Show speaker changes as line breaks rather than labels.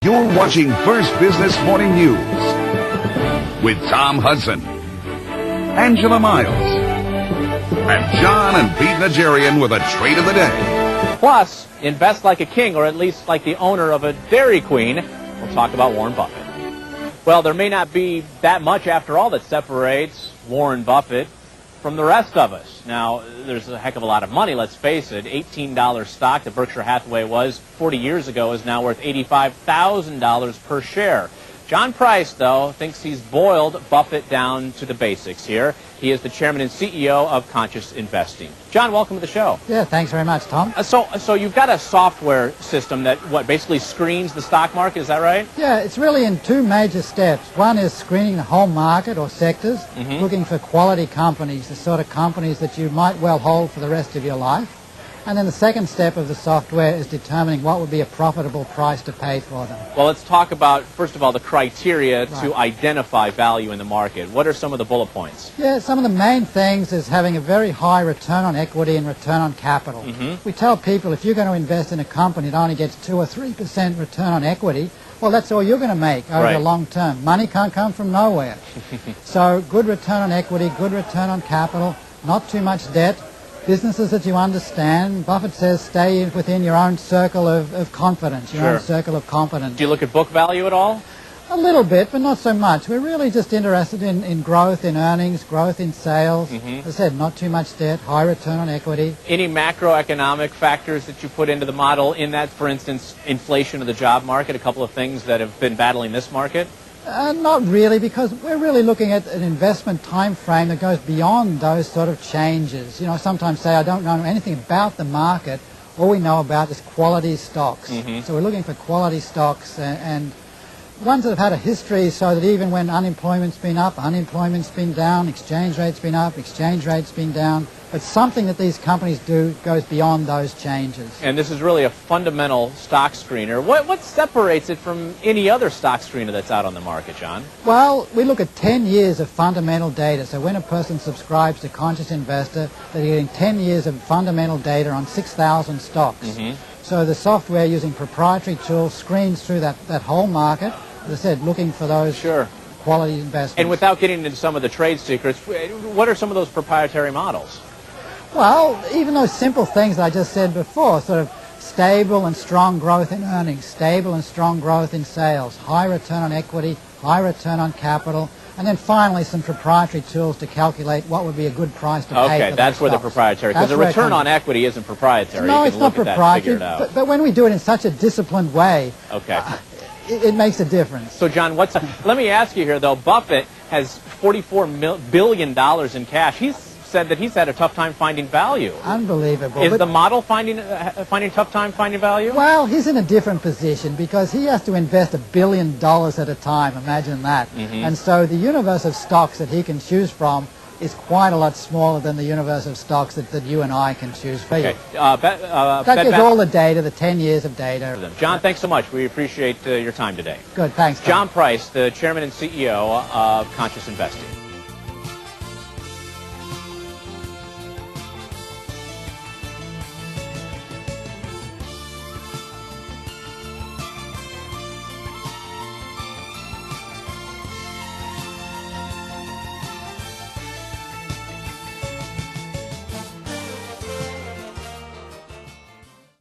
You're watching First Business Morning News with Tom Hudson, Angela Miles, and John and Pete Nigerian with a trade of the day.
Plus, invest like a king, or at least like the owner of a Dairy Queen. We'll talk about Warren Buffett. Well, there may not be that much, after all, that separates Warren Buffett from the rest of us. Now, there's a heck of a lot of money, let's face it. $18 stock that Berkshire Hathaway was 40 years ago is now worth $85,000 per share. John Price, though, thinks he's boiled Buffett down to the basics here. He is the chairman and CEO of Conscious Investing. John, welcome to the show.
Yeah, thanks very much, Tom.
So you've got a software system that, basically screens the stock market, is that right?
Yeah, it's really in two major steps. One is screening the whole market or sectors, looking for quality companies, the sort of companies that you might well hold for the rest of your life. And then the second step of the software is determining what would be a profitable price to pay for them.
Well, let's talk about, first of all, the criteria to identify value in the market. What are some of the bullet points?
Yeah, some of the main things is having a very high return on equity and return on capital. We tell people if you're going to invest in a company that only gets 2 or 3% return on equity, well, that's all you're going to make over the long term. Money can't come from nowhere. So good return on equity, good return on capital, not too much debt. Businesses that you understand. Buffett says stay within your own circle of confidence, your own circle of competence.
Do you look at book value at all?
A little bit, but not so much. We're really just interested in growth in earnings, growth in sales. As I said, not too much debt, high return on equity.
Any macroeconomic factors that you put into the model in that, for instance, inflation of the job market, a couple of things that have been battling this market?
Not really, because we're really looking at an investment time frame that goes beyond those sort of changes. You know, sometimes say, I don't know anything about the market. All we know about is quality stocks. So we're looking for quality stocks and ones that have had a history so that even when unemployment's been up, unemployment's been down, exchange rate's been up, exchange rate's been down, but something that these companies do goes beyond those changes.
And this is really a fundamental stock screener. What separates it from any other stock screener that's out on the market, John?
Well, we look at 10 years of fundamental data. So when a person subscribes to Conscious Investor, they're getting 10 years of fundamental data on 6,000 stocks. So the software, using proprietary tools, screens through that whole market, as I said, looking for those quality investments.
And without getting into some of the trade secrets, what are some of those proprietary models?
Well, even those simple things that I just said before, sort of stable and strong growth in earnings, stable and strong growth in sales, high return on equity, high return on capital, and then finally some proprietary tools to calculate what would be a good price to pay for
Okay, that's where the proprietary, because the return on equity isn't proprietary.
No, it's not proprietary, but when we do it in such a disciplined way, it makes a difference.
So, John, let me ask you here, though. Buffett has $44 billion in cash. He's said that he's had a tough time finding value.
Unbelievable.
Is the model finding a tough time finding value?
Well, he's in a different position because he has to invest $1 billion at a time. Imagine that. And so the universe of stocks that he can choose from is quite a lot smaller than the universe of stocks that you and I can choose for.
Okay.
That gives all the data, the 10 years of data.
John, thanks so much. We appreciate your time today.
Good, thanks, Tom.
John Price, the chairman and CEO of Conscious Investing.